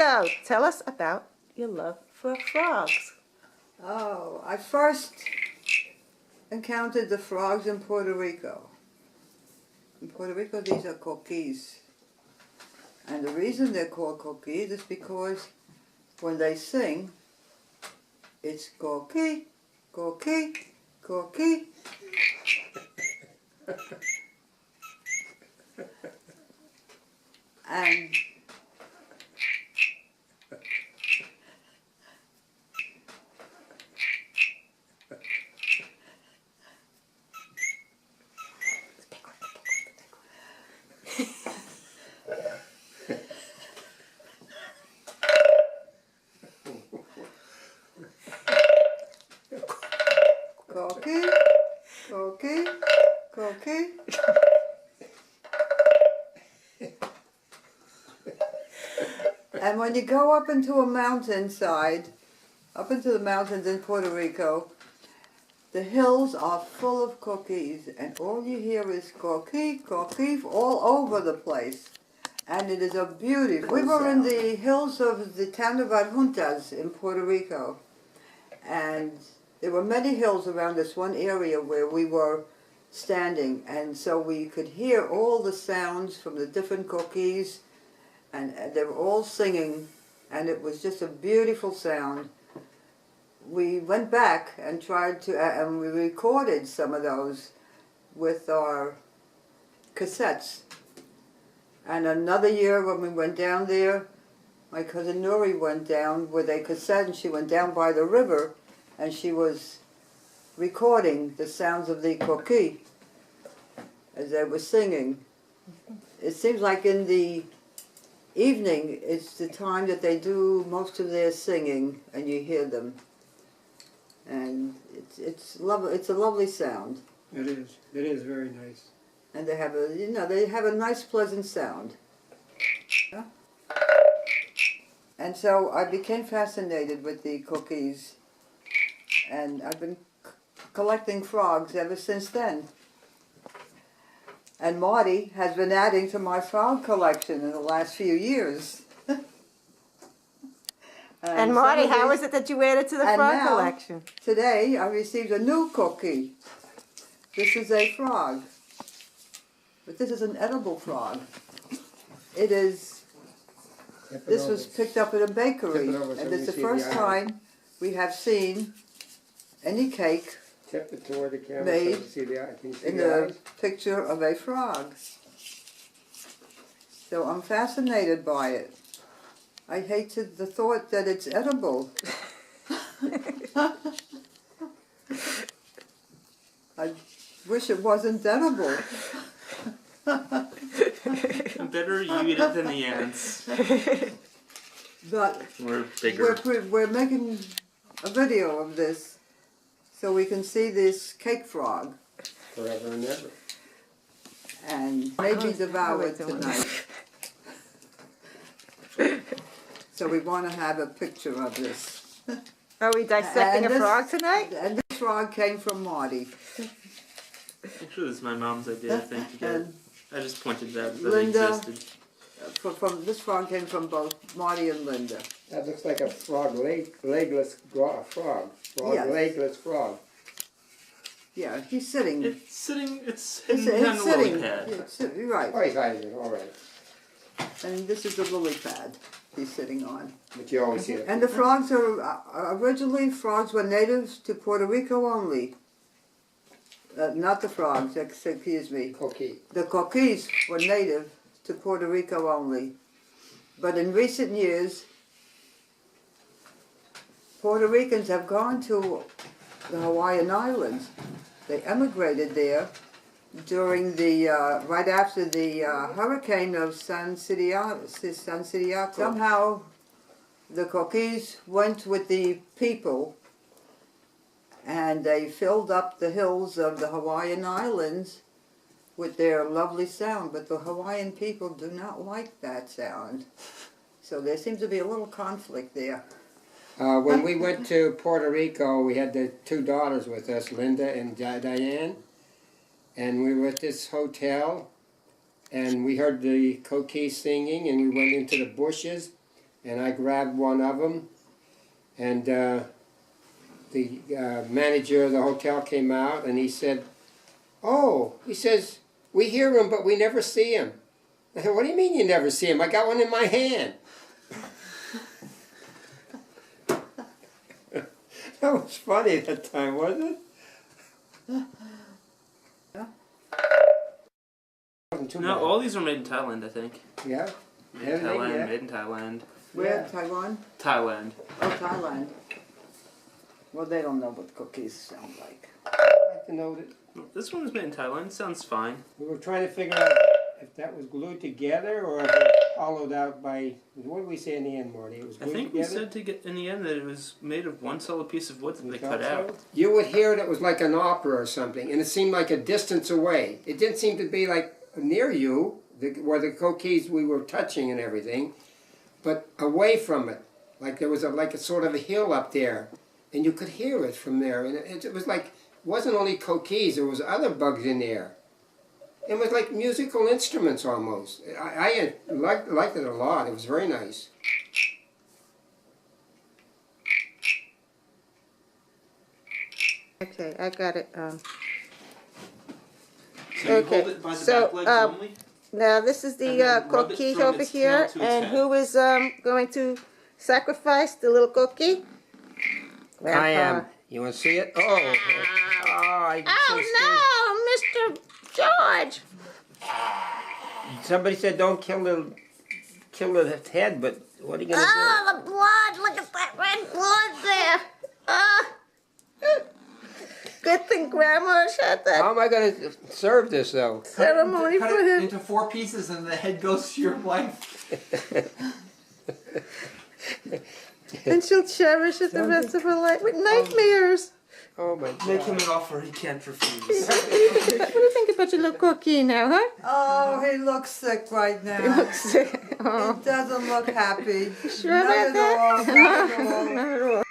So, tell us about your love for frogs. Oh, I first encountered the frogs in Puerto Rico. In Puerto Rico, these are coquis. And the reason they're called coquis is because when they sing, it's coqui, coqui, coqui. And coqui, coqui, coqui. And when you go up into a mountainside, up into the mountains in Puerto Rico, the hills are full of coquis, and all you hear is coqui, coqui all over the place. And it is a beautiful We were in the hills of the town of Adjuntas in Puerto Rico, and there were many hills around this one area where we were standing, and so we could hear all the sounds from the different coquis, and they were all singing, and it was just a beautiful sound. We went back and tried to, and we recorded some of those with our cassettes. And another year when we went down there, my cousin Nuri went down with a cassette, and she went down by the river, and she was recording the sounds of the coquis as they were singing. It seems like in the evening, it's the time that they do most of their singing, and you hear them. And it's lovely. It's a lovely sound. It is. It is very nice. And they have a nice, pleasant sound. Yeah? And so I became fascinated with the coquis, and I've been collecting frogs ever since then. And Marty has been adding to my frog collection in the last few years. And Marty, how is it that you added to the frog collection? Today I received a new coquis. This is a frog, but this is an edible frog. It is. This was picked up at a bakery, and it's the first time we have seen any cake Tip it toward the camera made so you see the eye. Can you see in the the eyes? picture of a frog. So I'm fascinated by it. I hated the thought that it's edible. I wish it wasn't edible. Better you eat it than the ants. But We're bigger. we're making a video of this so we can see this cake frog Forever and ever. and maybe devour it tonight. So we want to have a picture of this. Are we dissecting a frog tonight? And this frog came from Marty. Actually, this is my mom's idea, I think, to get it. I just pointed that it Linda, existed. This frog came from both Marty and Linda. That looks like a frog, legless frog. Frog, Yes. legless frog. Yeah, he's sitting. It's sitting, it's It's hidden on the lily sitting. pad. You're right. Oh, he's hiding it, all right. And this is the lily pad he's sitting on. But you always see it. And the frogs are, originally frogs were natives to Puerto Rico only. Not the frogs, excuse me. Coquis. The coquis were native to Puerto Rico only. But in recent years, Puerto Ricans have gone to the Hawaiian Islands. They emigrated there during the, right after the hurricane of San Siriaco. Somehow the coquis went with the people, and they filled up the hills of the Hawaiian Islands with their lovely sound, but the Hawaiian people do not like that sound. So there seems to be a little conflict there. When we went to Puerto Rico, we had the two daughters with us, Linda and Diane, and we were at this hotel, and we heard the coquis singing, and we went into the bushes, and I grabbed one of them, and the manager of the hotel came out, and he said, "Oh," he says, "we hear him, but we never see him." I said, "What do you mean you never see him? I got one in my hand." That was funny that time, wasn't it? Wasn't too No, bad. all these are made in Thailand, I think. Yeah. Made in Everything, Thailand, yeah. made in Thailand. Where? Yeah. Taiwan? Thailand. Oh, Thailand. Well, they don't know what cookies sound like. I'd like to know that This one's made in Thailand. Sounds fine. we were trying to figure out if that was glued together or if it hollowed out by. What did we say in the end, Marty? It was I glued think we together. said to get in the end that it was made of one solid piece of wood that You they thought cut out. so? You would hear it was like an opera or something, and it seemed like a distance away. It didn't seem to be like near you, where the coquis we were touching and everything, but away from it. Like there was like a sort of a hill up there, and you could hear it from there. And it was like, it wasn't only coquis, there was other bugs in there. It was like musical instruments almost. I liked it a lot. It was very nice. Okay, I got it. So Okay, you hold it by the so, back legs only? Now this is And the then rub it coquille from over its here, tail to its and head. who is going to sacrifice the little cookie? Grandpa. I am. You want to see it? Oh, I Oh no, Mr. George! Somebody said don't kill the head, but what are you gonna Oh, the blood! Look at that red blood there! Good thing Grandma had do? that How am I gonna serve this though? ceremony cut for it him. into 4 pieces and the head goes to your wife. And she'll cherish it the rest of her life with nightmares. Oh my Make him God! an offer he can't refuse. What do you think about your little cookie now, huh? Oh, he looks sick right now. He looks sick. Oh, He doesn't look happy. sure Not about at all. that? Not at all. Not at all.